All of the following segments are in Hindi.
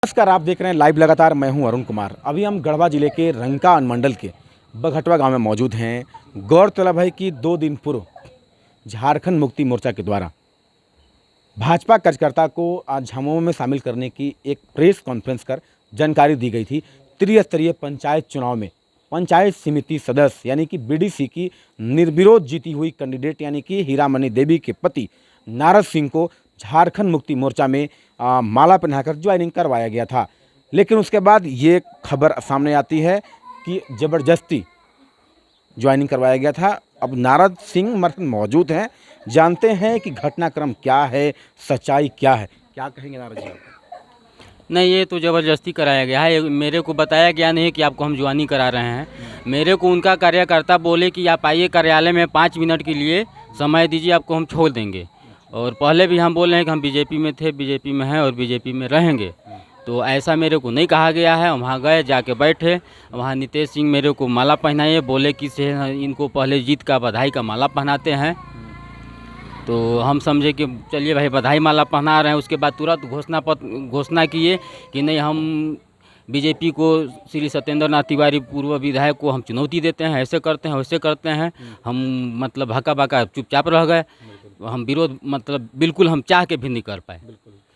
नमस्कार, आप देख रहे हैं लाइव लगातार। मैं हूं अरुण कुमार। अभी हम गढ़वा जिले के रंका अनुमंडल के बघटवा गांव में मौजूद हैं। गौरतलब है कि 2 दिन पूर्व झारखंड मुक्ति मोर्चा के द्वारा भाजपा कार्यकर्ता को आज झामुमो में शामिल करने की एक प्रेस कॉन्फ्रेंस कर जानकारी दी गई थी। त्रिस्तरीय पंचायत चुनाव में पंचायत समिति सदस्य यानी कि बीडीसी की निर्विरोध जीती हुई कैंडिडेट यानी कि हीरामणि देवी के पति नारद सिंह को झारखंड मुक्ति मोर्चा में माला पहनाकर ज्वाइनिंग करवाया गया था। लेकिन उसके बाद ये खबर सामने आती है कि ज़बरदस्ती ज्वाइनिंग करवाया गया था। अब नारद सिंह मौजूद हैं, जानते हैं कि घटनाक्रम क्या है, सच्चाई क्या है। क्या कहेंगे नारद जी? नहीं, ये तो ज़बरदस्ती कराया गया है। मेरे को बताया गया नहीं कि आपको हम ज्वाइनिंग करा रहे हैं। मेरे को उनका कार्यकर्ता बोले कि आप आइए कार्यालय में 5 मिनट के लिए समय दीजिए, आपको हम छोड़ देंगे। और पहले भी हम बोल रहे हैं कि हम बीजेपी में थे, बीजेपी में हैं और बीजेपी में रहेंगे। तो ऐसा मेरे को नहीं कहा गया है। वहाँ गए, जाके बैठे, वहाँ नीतीश सिंह मेरे को माला पहनाए, बोले कि से इनको पहले जीत का बधाई का माला पहनाते हैं। तो हम समझे कि चलिए भाई बधाई माला पहना रहे हैं। उसके बाद तुरंत घोषणा किए कि नहीं, हम बीजेपी को श्री सत्येंद्र नाथ तिवारी पूर्व विधायक को हम चुनौती देते हैं, ऐसे करते हैं वैसे करते हैं। हम मतलब हका बका चुपचाप रह गए। हम विरोध मतलब बिल्कुल हम चाह के भी नहीं कर पाए।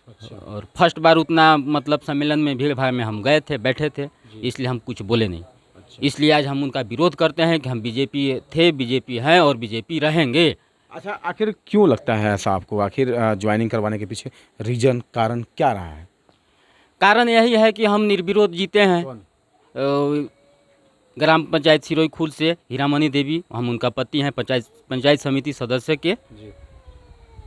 अच्छा। और फर्स्ट बार उतना मतलब सम्मेलन में भीड़ भाड़ में हम गए थे, बैठे थे, इसलिए हम कुछ बोले नहीं। अच्छा। इसलिए आज हम उनका विरोध करते हैं कि हम बीजेपी थे, बीजेपी हैं और बीजेपी रहेंगे। अच्छा, आखिर क्यों लगता है ऐसा आपको? आखिर ज्वाइनिंग करवाने के पीछे रीजन, कारण क्या रहा है? कारण यही है कि हम निर्विरोध जीते हैं। ग्राम पंचायत सिरोई खुल से हीरामणि देवी, हम उनका पति हैं, पंचायत समिति सदस्य के।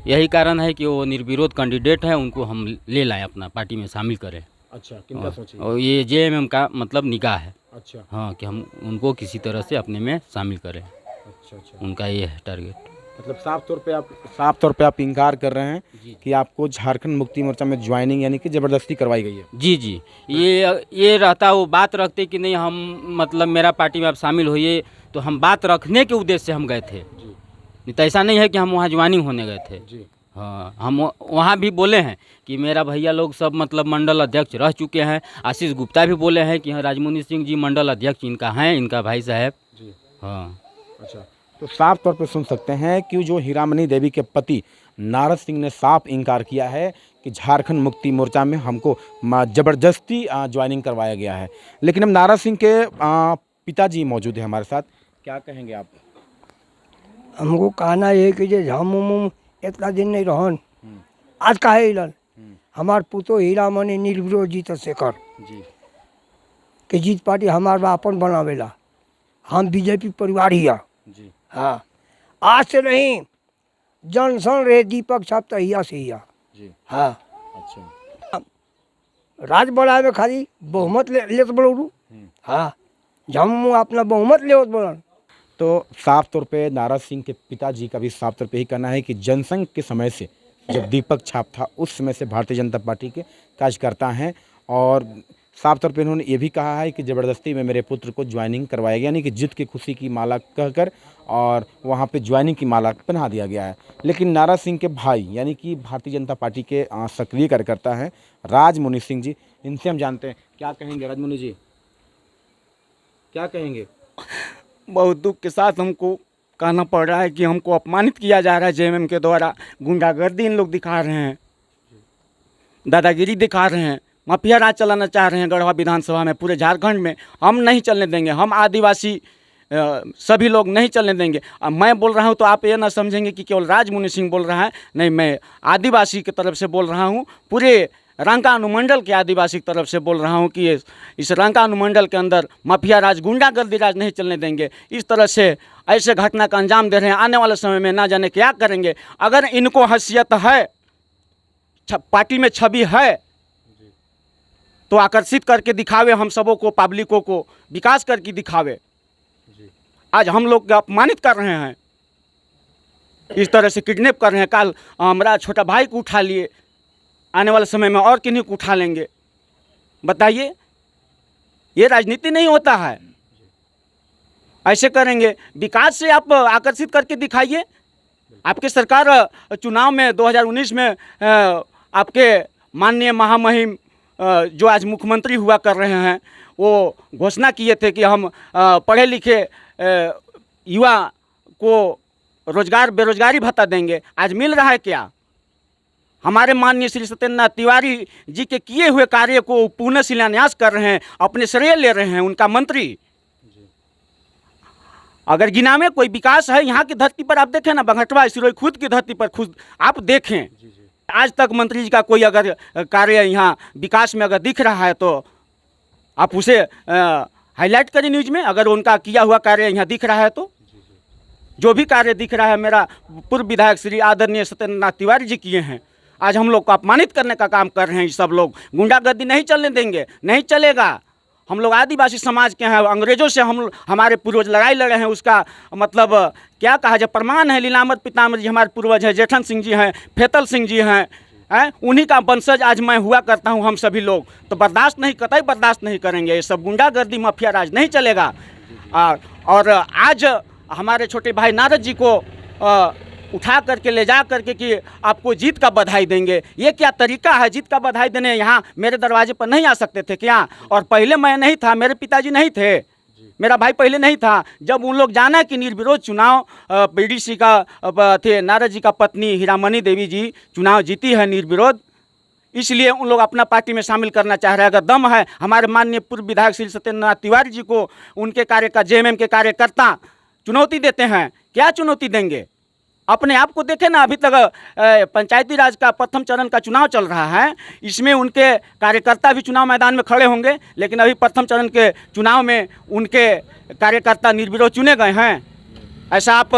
यही कारण है कि वो निर्विरोध कैंडिडेट है, उनको हम ले लाएं अपना पार्टी में शामिल करें। अच्छा, किनका सोचिए? और ये जेएमएम का मतलब निगाह है। अच्छा। हाँ, कि हम उनको किसी तरह से अपने में शामिल करें। अच्छा अच्छा। उनका ये है टारगेट। मतलब साफ तौर पे आप इनकार कर रहे हैं कि आपको झारखंड मुक्ति मोर्चा में ज्वाइनिंग यानी कि ज़बरदस्ती करवाई गई है। जी जी, ये रहता, वो बात रखते कि नहीं हम मतलब मेरा पार्टी में आप शामिल होइए, तो हम बात रखने के उद्देश्य से हम गए थे। नहीं तो ऐसा नहीं है कि हम वहाँ ज्वाइनिंग होने गए थे। जी। हाँ, हम वहाँ भी बोले हैं कि मेरा भैया लोग सब मतलब मंडल अध्यक्ष रह चुके हैं। आशीष गुप्ता भी बोले हैं कि हाँ, राजमुनि सिंह जी मंडल अध्यक्ष इनका हैं, इनका भाई साहब। जी। हाँ। अच्छा, तो साफ तौर पे सुन सकते हैं कि जो हीरामणि देवी के पति नारद सिंह ने साफ इनकार किया है कि झारखंड मुक्ति मोर्चा में हमको ज़बरदस्ती ज्वाइनिंग करवाया गया है। लेकिन हम नारद सिंह के पिताजी मौजूद हैं हमारे साथ। क्या कहेंगे आप? हमको कहना ये कि जे झामुमो इतना दिन नहीं रहन, आज काहे इलन हमार पुतो हीरामणि निर्विरोध जीत शेखर जी के जीत पार्टी हमार बा अपन बनावेला। हम बीजेपी परिवार ही है। जी। हाँ, आज से नहीं, जनसन रे दीपक साहब तो हिया से हिया। जी। हाँ, अच्छा। राज बढ़ाए में खाली बहुमत लेत बोलू। हाँ, झामुमो अपना बहुमत लेवत बोलन। तो साफ तौर पे नारद सिंह के पिताजी का भी साफ तौर पे ही कहना है कि जनसंघ के समय से, जब दीपक छाप था उस समय से भारतीय जनता पार्टी के कार्यकर्ता हैं। और साफ तौर पे इन्होंने ये भी कहा है कि ज़बरदस्ती में मेरे पुत्र को ज्वाइनिंग करवाया गया, यानी कि जित की खुशी की माला कहकर और वहाँ पे ज्वाइनिंग की माला पहना दिया गया है। लेकिन नारद सिंह के भाई यानी कि भारतीय जनता पार्टी के सक्रिय कार्यकर्ता हैं राजमुनि सिंह जी, इनसे हम जानते हैं। क्या कहेंगे राजमुनि जी, क्या कहेंगे? बहुत दुख के साथ हमको कहना पड़ रहा है कि हमको अपमानित किया जा रहा है जेएमएम के द्वारा। गुंडागर्दी इन लोग दिखा रहे हैं, दादागिरी दिखा रहे हैं, माफिया राज चलाना चाह रहे हैं गढ़वा विधानसभा में, पूरे झारखंड में। हम नहीं चलने देंगे, हम आदिवासी सभी लोग नहीं चलने देंगे। अब मैं बोल रहा हूँ तो आप ये ना समझेंगे कि केवल राजमुनि सिंह बोल रहा है, नहीं, मैं आदिवासी की तरफ से बोल रहा हूँ, पूरे रंका अनुमंडल के आदिवासी की तरफ से बोल रहा हूँ कि इस रंका अनुमंडल के अंदर माफिया राज, गुंडागर्दी राज नहीं चलने देंगे। इस तरह से ऐसे घटना का अंजाम दे रहे हैं, आने वाले समय में ना जाने क्या करेंगे। अगर इनको हैसियत है, पार्टी में छवि है, तो आकर्षित करके दिखावे हम सबों को, पब्लिकों को विकास करके दिखावे। आज हम लोग अपमानित कर रहे हैं, इस तरह से किडनैप कर रहे हैं। कल हमारा छोटा भाई को उठा लिए, आने वाले समय में और किन्हीं को उठा लेंगे। बताइए, ये राजनीति नहीं होता है। ऐसे करेंगे, विकास से आप आकर्षित करके दिखाइए। आपकी सरकार चुनाव में 2019 में आपके माननीय महामहिम जो आज मुख्यमंत्री हुआ कर रहे हैं वो घोषणा किए थे कि हम पढ़े लिखे युवा को रोजगार बेरोजगारी भत्ता देंगे, आज मिल रहा है क्या? हमारे माननीय श्री सत्येंद्रनाथ तिवारी जी के किए हुए कार्य को पुनः शिलान्यास कर रहे हैं, अपने श्रेय ले रहे हैं उनका मंत्री। अगर गिना में कोई विकास है यहाँ की धरती पर, आप देखें ना, बघटवा सिरोही खुद की धरती पर खुद आप देखें, आज तक मंत्री जी का कोई अगर कार्य यहाँ विकास में अगर दिख रहा है तो आप उसे हाईलाइट करें न्यूज में। अगर उनका किया हुआ कार्य यहाँ दिख रहा है तो जो भी कार्य दिख रहा है मेरा पूर्व विधायक श्री आदरणीय सत्येंद्रनाथ तिवारी जी किए हैं। आज हम लोग को अपमानित करने का काम कर रहे हैं ये सब लोग। गुंडागर्दी नहीं चलने देंगे, नहीं चलेगा। हम लोग आदिवासी समाज के हैं, अंग्रेजों से हमारे पूर्वज लड़ाई लड़े हैं, उसका मतलब क्या कहा जाए, प्रमाण है। लीलामत पितामह जी हमारे पूर्वज हैं, जेठन सिंह जी हैं, फेतल सिंह जी हैं, उन्हीं का वंशज आज मैं हुआ करता हूं। हम सभी लोग तो बर्दाश्त नहीं, कतई बर्दाश्त नहीं करेंगे। ये सब गुंडागर्दी माफिया राज नहीं चलेगा। और आज हमारे छोटे भाई नारद जी को उठा करके ले जा करके कि आपको जीत का बधाई देंगे, ये क्या तरीका है? जीत का बधाई देने यहाँ मेरे दरवाजे पर नहीं आ सकते थे क्या? और पहले मैं नहीं था, मेरे पिताजी नहीं थे, मेरा भाई पहले नहीं था। जब उन लोग जाना कि निर्विरोध चुनाव बीडीसी का थे, नारद जी का पत्नी हीरामणि देवी जी चुनाव जीती है निर्विरोध, इसलिए उन लोग अपना पार्टी में शामिल करना चाह रहे हैं। अगर दम है हमारे माननीय पूर्व विधायक श्री सत्येंद्रनाथ तिवारी जी को, उनके कार्य का जेएमएम के कार्यकर्ता चुनौती देते हैं, क्या चुनौती देंगे? अपने आप को देखें ना, अभी तक पंचायती राज का प्रथम चरण का चुनाव चल रहा है, इसमें उनके कार्यकर्ता भी चुनाव मैदान में खड़े होंगे, लेकिन अभी प्रथम चरण के चुनाव में उनके कार्यकर्ता निर्विरोध चुने गए हैं। ऐसा आप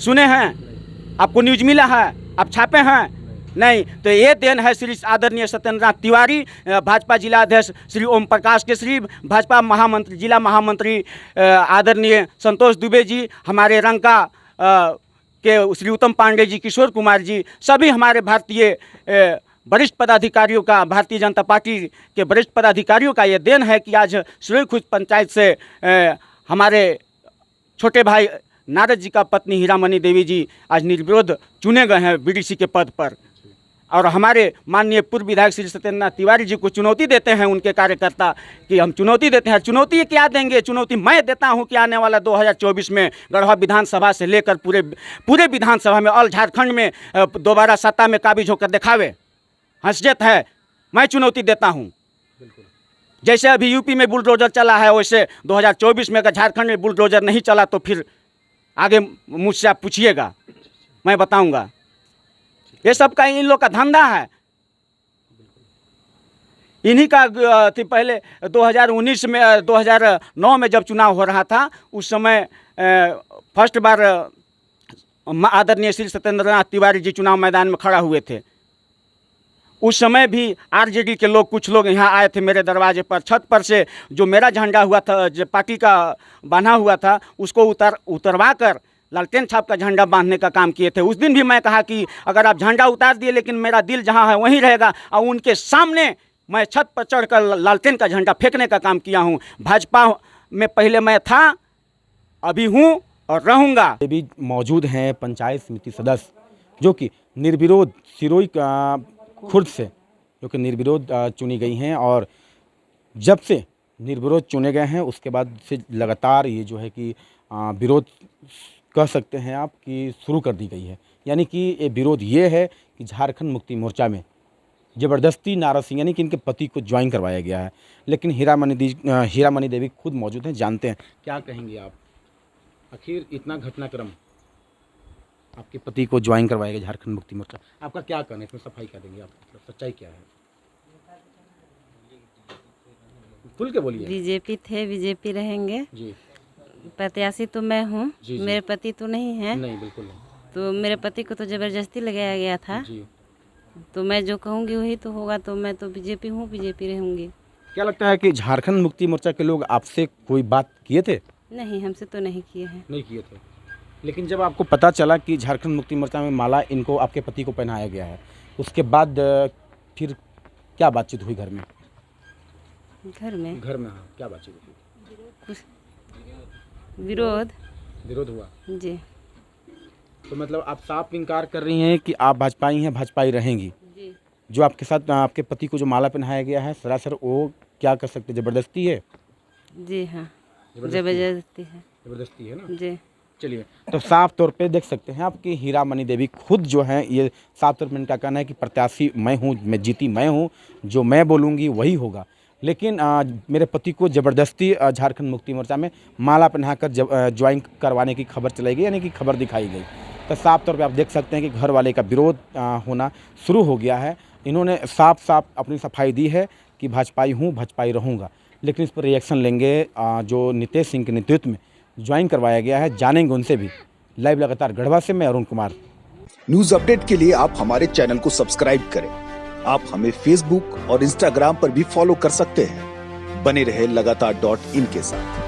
सुने हैं? आपको न्यूज मिला है? आप छापे हैं? नहीं। तो ये देन है श्री आदरणीय सत्येंद्रनाथ तिवारी, भाजपा जिला अध्यक्ष श्री ओम प्रकाश केसरी, भाजपा महामंत्री जिला महामंत्री आदरणीय संतोष दुबे जी, हमारे रंका के श्री उत्तम पांडे जी, किशोर कुमार जी, सभी हमारे भारतीय वरिष्ठ पदाधिकारियों का, भारतीय जनता पार्टी के वरिष्ठ पदाधिकारियों का ये देन है कि आज सिरोही खुर्द पंचायत से हमारे छोटे भाई नारद जी का पत्नी हीरामणि देवी जी आज निर्विरोध चुने गए हैं बीडीसी के पद पर। और हमारे माननीय पूर्व विधायक श्री सत्येंद्रनाथ तिवारी जी को चुनौती देते हैं उनके कार्यकर्ता कि हम चुनौती देते हैं। चुनौती क्या देंगे? चुनौती मैं देता हूं कि आने वाला 2024 में गढ़वा विधानसभा से लेकर पूरे विधानसभा में, ऑल झारखंड में दोबारा सत्ता में काबिज होकर दिखावे। हैसियत है, मैं चुनौती देता हूँ। जैसे अभी यूपी में बुलडोजर चला है, वैसे 2024 में अगर झारखंड में बुलडोजर नहीं चला तो फिर आगे मुझसे आप पूछिएगा, मैं बताऊँगा। ये सब का इन लोग का धंधा है। इन्हीं का पहले 2009 में जब चुनाव हो रहा था, उस समय फर्स्ट बार आदरणीय श्री सत्येंद्रनाथ तिवारी जी चुनाव मैदान में खड़ा हुए थे। उस समय भी आरजेडी के लोग, कुछ लोग यहाँ आए थे मेरे दरवाजे पर, छत पर से जो मेरा झंडा हुआ था, जो पार्टी का बना हुआ था, उसको उतरवा कर लालटेन छाप का झंडा बांधने का काम किए थे। उस दिन भी मैं कहा कि अगर आप झंडा उतार दिए लेकिन मेरा दिल जहाँ है वहीं रहेगा, और उनके सामने मैं छत पर चढ़कर लालटेन का झंडा फेंकने का काम किया हूँ। भाजपा में पहले मैं था, अभी हूँ और रहूँगा। ये भी मौजूद हैं पंचायत समिति सदस्य जो कि निर्विरोध सिरोही खुर्द से जो कि निर्विरोध चुनी गई हैं, और जब से निर्विरोध चुने गए हैं उसके बाद से लगातार ये जो है कि विरोध कह सकते हैं आप कि शुरू कर दी गई है। यानी कि ये विरोध ये है कि झारखंड मुक्ति मोर्चा में ज़बरदस्ती नारद सिंह यानी कि इनके पति को ज्वाइन करवाया गया है। लेकिन हीरामणि देवी खुद मौजूद हैं, जानते हैं क्या कहेंगे आप। आखिर इतना घटनाक्रम, आपके पति को ज्वाइन करवाया गया झारखंड मुक्ति मोर्चा, आपका क्या कहना है इसमें? सफाई क्या देंगे आप, मतलब सच्चाई क्या है? खुल के बोलिए। बीजेपी थे, बीजेपी रहेंगे जी। प्रत्याशी तो मैं हूँ, मेरे पति तो नहीं है। नहीं, बिल्कुल नहीं। तो मेरे पति को तो ज़बरदस्ती लगाया गया था जी। तो मैं जो कहूँगी वही तो होगा। तो मैं तो बीजेपी हूँ, बीजेपी रहूँगी। क्या लगता है कि झारखंड मुक्ति मोर्चा के लोग आपसे कोई बात किए थे? नहीं, हमसे तो नहीं किए हैं। नहीं किए थे। लेकिन जब आपको पता चला कि झारखंड मुक्ति मोर्चा में माला इनको, आपके पति को पहनाया गया है, उसके बाद फिर क्या बातचीत हुई घर में? घर में हाँ, क्या बातचीत हुई? विरोध हुआ जी। तो मतलब आप साफ इनकार कर रही हैं कि आप भाजपाई हैं, भाजपाई रहेंगी? जी। जो आपके साथ आपके पति को जो माला पहनाया गया है सरासर वो क्या कर सकते, ज़बरदस्ती है? जी हाँ, ज़बरदस्ती है। ज़बरदस्ती है ना। जी। चलिए, तो साफ तौर पे देख सकते हैं आपकी हीरामणि देवी खुद जो हैं ये साफ तौर पे इनका कहना है कि प्रत्याशी मैं हूँ, मैं जीती मैं हूँ, जो मैं बोलूँगी वही होगा। लेकिन मेरे पति को ज़बरदस्ती झारखंड मुक्ति मोर्चा में माला पहनाकर ज्वाइन करवाने की खबर चलाई गई, यानी कि खबर दिखाई गई। तो साफ तौर पे आप देख सकते हैं कि घर वाले का विरोध होना शुरू हो गया है। इन्होंने साफ साफ अपनी सफाई दी है कि भाजपाई हूँ, भाजपाई रहूँगा। लेकिन इस पर रिएक्शन लेंगे जो नितेश सिंह के नेतृत्व में ज्वाइन करवाया गया है, जानेंगे उनसे भी। लाइव लगातार गढ़वा से मैं अरुण कुमार। न्यूज अपडेट के लिए आप हमारे चैनल को सब्सक्राइब करें। आप हमें फेसबुक और इंस्टाग्राम पर भी फॉलो कर सकते हैं। बने रहे लगातार .in के साथ।